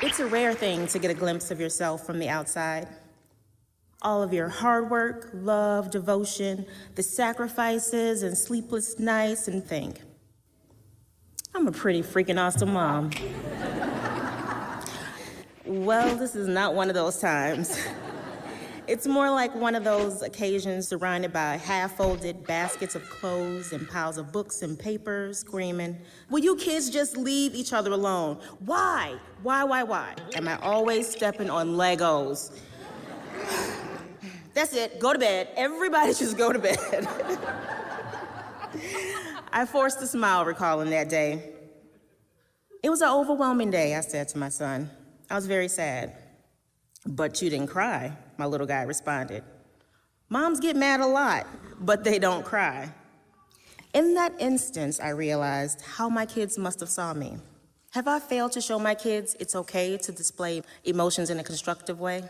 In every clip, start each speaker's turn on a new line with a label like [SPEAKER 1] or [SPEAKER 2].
[SPEAKER 1] It's a rare thing to get a glimpse of yourself from the outside. All of your hard work, love, devotion, the sacrifices and sleepless nights, and think, I'm a pretty freaking awesome mom. Well, this is not one of those times. It's more like one of those occasions surrounded by half-folded baskets of clothes and piles of books and papers, screaming, will you kids just leave each other alone? Why? Why? Am I always stepping on Legos? That's it, go to bed. Everybody just go to bed. I forced a smile recalling that day. It was an overwhelming day, I said to my son. I was very sad. But you didn't cry, my little guy responded. Moms get mad a lot, but they don't cry. In that instance, I realized how my kids must have saw me. Have I failed to show my kids it's okay to display emotions in a constructive way?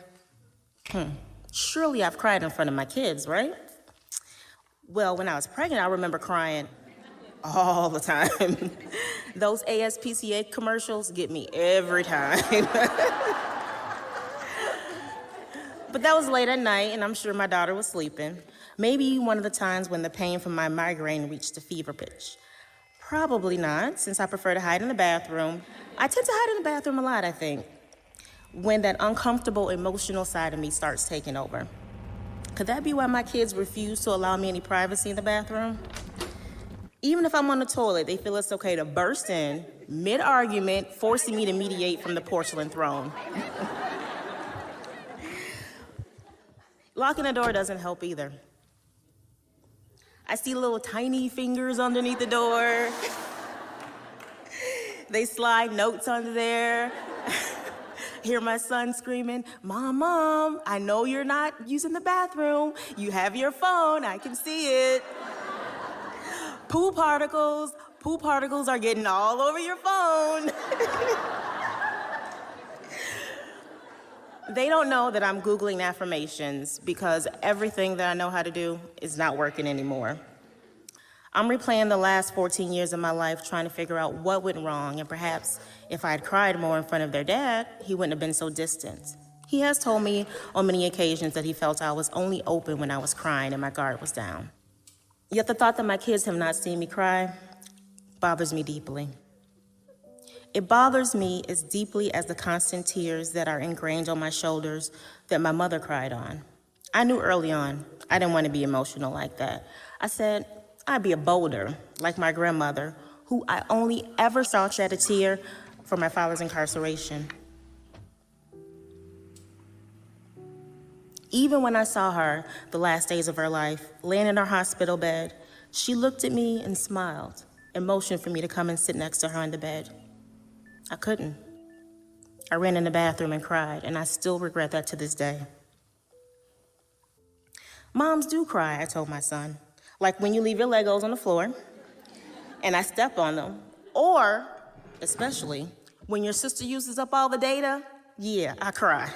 [SPEAKER 1] Surely I've cried in front of my kids, right? Well, when I was pregnant, I remember crying all the time. Those ASPCA commercials get me every time. But that was late at night, and I'm sure my daughter was sleeping. Maybe one of the times when the pain from my migraine reached a fever pitch. Probably not, since I prefer to hide in the bathroom. I tend to hide in the bathroom a lot, I think, when that uncomfortable emotional side of me starts taking over. Could that be why my kids refuse to allow me any privacy in the bathroom? Even if I'm on the toilet, they feel it's okay to burst in, mid-argument, forcing me to mediate from the porcelain throne. Locking the door doesn't help either. I see little tiny fingers underneath the door. They slide notes under there. Hear my son screaming, Mom, I know you're not using the bathroom. You have your phone, I can see it. Poo particles are getting all over your phone. They don't know that I'm Googling affirmations because everything that I know how to do is not working anymore. I'm replaying the last 14 years of my life trying to figure out what went wrong, and perhaps if I had cried more in front of their dad, he wouldn't have been so distant. He has told me on many occasions that he felt I was only open when I was crying and my guard was down. Yet the thought that my kids have not seen me cry bothers me deeply. It bothers me as deeply as the constant tears that are ingrained on my shoulders that my mother cried on. I knew early on I didn't want to be emotional like that. I said I'd be a boulder like my grandmother, who I only ever saw shed a tear for my father's incarceration. Even when I saw her the last days of her life, laying in her hospital bed, she looked at me and smiled and motioned for me to come and sit next to her on the bed. I couldn't. I ran in the bathroom and cried, and I still regret that to this day. Moms do cry, I told my son. Like when you leave your Legos on the floor, and I step on them, or, especially, when your sister uses up all the data, yeah, I cry.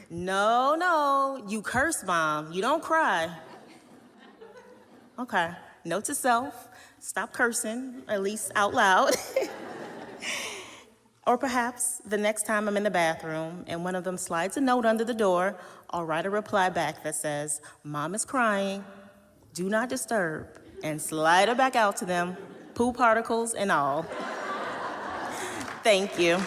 [SPEAKER 1] No, you curse, Mom. You don't cry. Okay, note to self, stop cursing, at least out loud. Or perhaps the next time I'm in the bathroom and one of them slides a note under the door, I'll write a reply back that says, Mom is crying, do not disturb, and slide it back out to them, poo particles and all. Thank you.